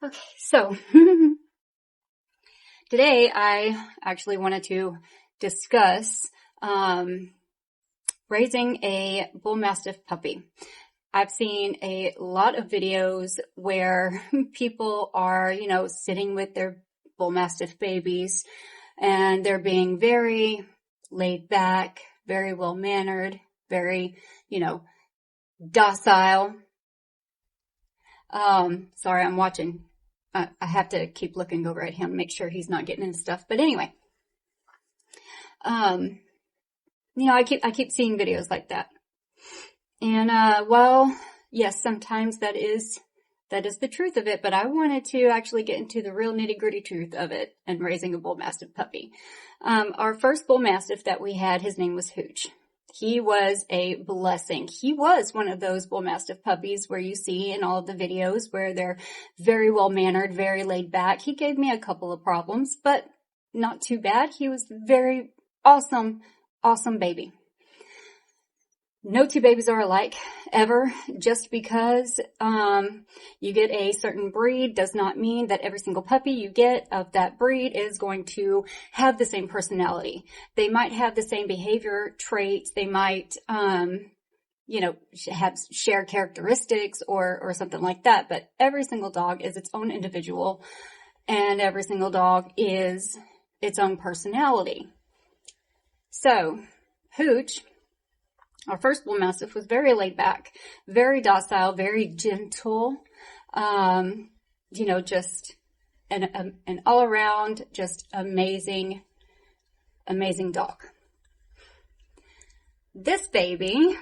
Okay, so today I actually wanted to discuss raising a Bullmastiff puppy. I've seen a lot of videos where people are, sitting with their Bullmastiff babies and they're being very laid back, very well-mannered, very, docile. Sorry, I'm watching. I have to keep looking over at him, make sure he's not getting into stuff. But anyway, I keep seeing videos like that. And, well, yes, sometimes that is the truth of it, but I wanted to actually get into the real nitty-gritty truth of it and raising a Bullmastiff puppy. Our first Bullmastiff that we had, his name was Hooch. He was a blessing. He was one of those Bullmastiff puppies where you see in all of the videos where they're very well-mannered, very laid back. He gave me a couple of problems, but not too bad. He was very awesome baby. No two babies are alike, ever. Just because you get a certain breed does not mean that every single puppy you get of that breed is going to have the same personality. They might have the same behavior traits. They might, have shared characteristics or something like that. But every single dog is its own individual, and every single dog is its own personality. So, Hooch, our first Bullmastiff, was very laid back, very docile, very gentle, just an all around, just amazing dog. This baby,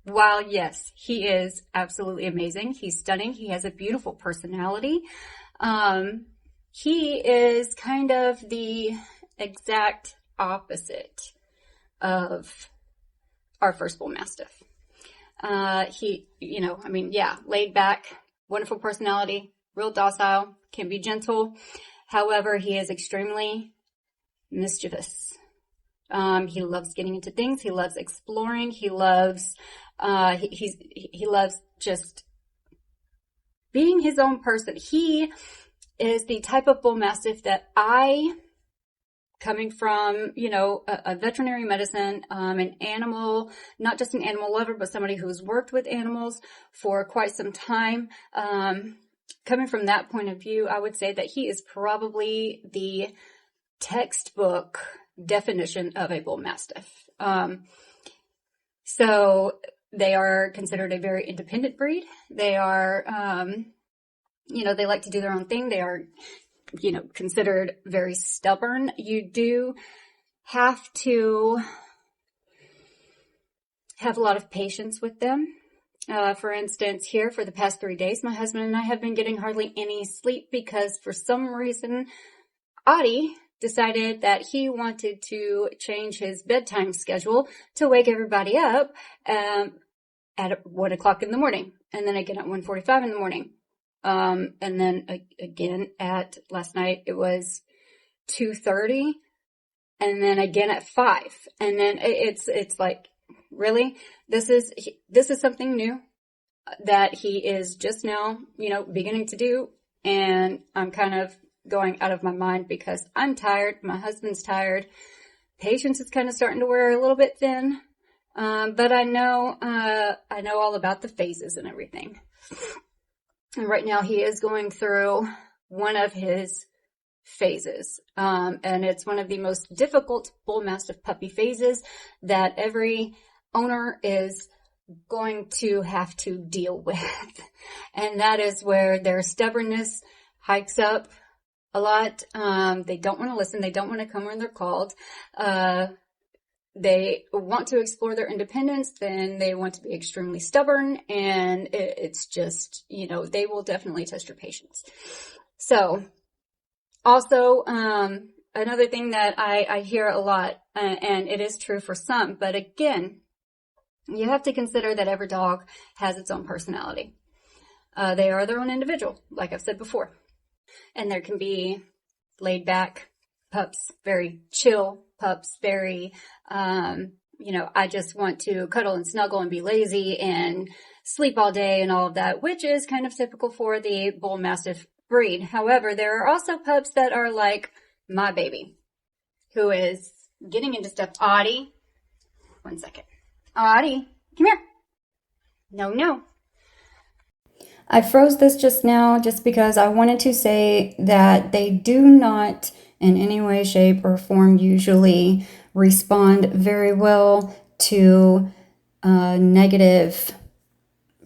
while yes, he is absolutely amazing, he's stunning, he has a beautiful personality, he is kind of the exact opposite of our first Bullmastiff. Laid back, wonderful personality, real docile, can be gentle. However, he is extremely mischievous. He loves getting into things. He loves exploring. He loves, he loves just being his own person. He is the type of Bullmastiff that coming from, a veterinary medicine, an animal, not just an animal lover, but somebody who's worked with animals for quite some time. Coming from that point of view, I would say that he is probably the textbook definition of a Bullmastiff. So they are considered a very independent breed. They are, they like to do their own thing. They are considered very stubborn. You do have to have a lot of patience with them. For instance, here for the past 3 days, my husband and I have been getting hardly any sleep because for some reason, Audie decided that he wanted to change his bedtime schedule to wake everybody up at 1 o'clock in the morning, and then again at 1:45 in the morning. And then again last night it was 2:30, and then again at 5. And then it's like, really? This is something new that he is just now, beginning to do. And I'm kind of going out of my mind because I'm tired. My husband's tired. Patience is kind of starting to wear a little bit thin. But I know all about the phases and everything. And right now he is going through one of his phases. And it's one of the most difficult Bullmastiff puppy phases that every owner is going to have to deal with. And that is where their stubbornness hikes up a lot. They don't want to listen. They don't want to come when they're called. They want to explore their independence, then they want to be extremely stubborn, and it's just, they will definitely test your patience. So, also, another thing that I hear a lot, and it is true for some, but again, you have to consider that every dog has its own personality. They are their own individual, like I've said before. And there can be laid back pups, very chill pups, very, I just want to cuddle and snuggle and be lazy and sleep all day and all of that, which is kind of typical for the Bullmastiff breed. However, there are also pups that are like my baby, who is getting into stuff. Audie, 1 second. Audie, come here. No. I froze this just now just because I wanted to say that they do not in any way, shape, or form usually respond very well to negative,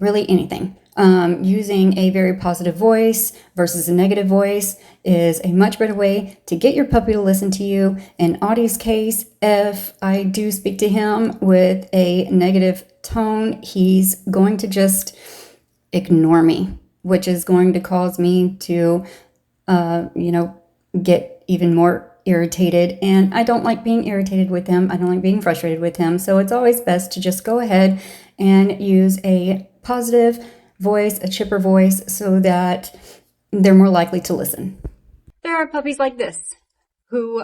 really anything. Using a very positive voice versus a negative voice is a much better way to get your puppy to listen to you. In Audie's case, if I do speak to him with a negative tone, he's going to just ignore me, which is going to cause me to, get even more irritated. And I don't like being irritated with him. I don't like being frustrated with him. So it's always best to just go ahead and use a positive voice, a chipper voice, so that they're more likely to listen. There are puppies like this who,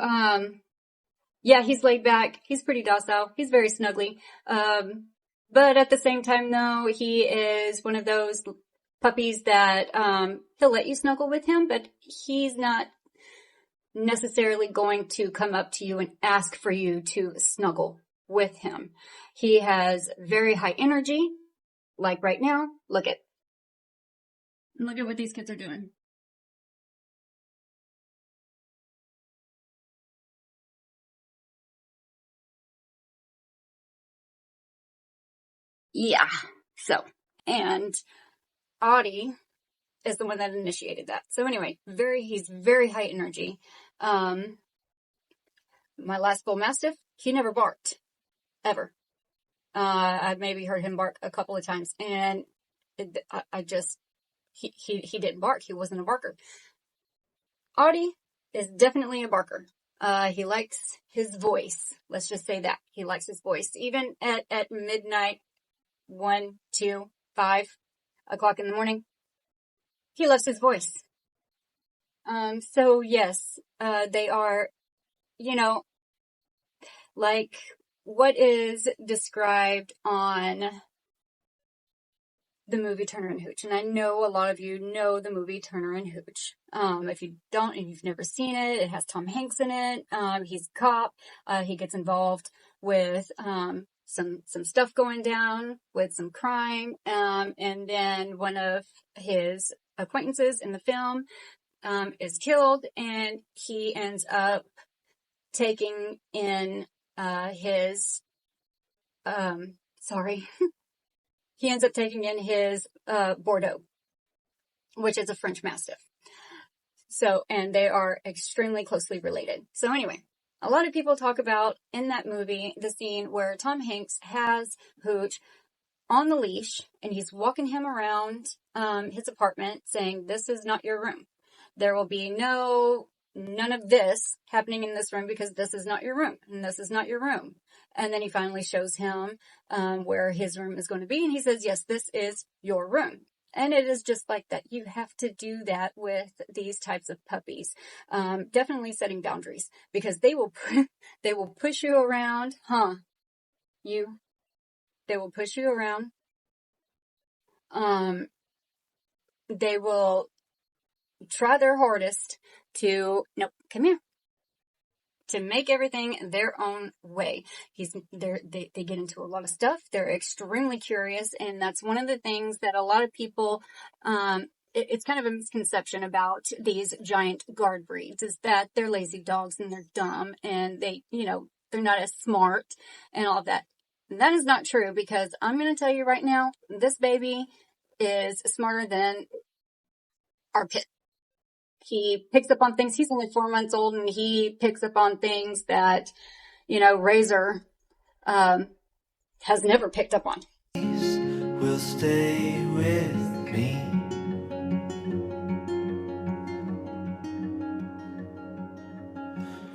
he's laid back. He's pretty docile. He's very snuggly. But at the same time, though, he is one of those puppies that he'll let you snuggle with him, but he's not necessarily going to come up to you and ask for you to snuggle with him. He has very high energy. Like right now, look at what these kids are doing. Yeah. So, and Audie is the one that initiated that. So anyway, he's very high energy. My last Bullmastiff, he never barked. Ever. I've maybe heard him bark a couple of times, and he didn't bark. He wasn't a barker. Audie is definitely a barker. He likes his voice. Let's just say that. He likes his voice. Even at midnight, 1, 2, 5 o'clock in the morning, he loves his voice. So yes, they are, like what is described on the movie Turner and Hooch. And I know a lot of you know the movie Turner and Hooch. If you don't, and you've never seen it, it has Tom Hanks in it. He's a cop. He gets involved with, some stuff going down with some crime. And then one of his acquaintances in the film, is killed, and he ends up taking in, his Bordeaux, which is a French Mastiff. So, and they are extremely closely related. So anyway, a lot of people talk about in that movie, the scene where Tom Hanks has Hooch on the leash and he's walking him around, his apartment saying, "This is not your room. There will be none of this happening in this room because this is not your room and this is not your room." And then he finally shows him, where his room is going to be. And he says, "Yes, this is your room." And it is just like that. You have to do that with these types of puppies. Definitely setting boundaries, because they will push you around. They will push you around. They will try their hardest to, nope, come here, to make everything their own way. They get into a lot of stuff. They're extremely curious. And that's one of the things that a lot of people, it's kind of a misconception about these giant guard breeds, is that they're lazy dogs and they're dumb and they're not as smart and all of that. And that is not true, because I'm going to tell you right now, this baby is smarter than our Pit. He picks up on things. He's only 4 months old, and he picks up on things that, Razor, has never picked up on. Will stay with me.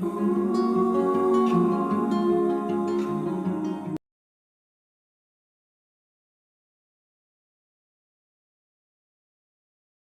Ooh.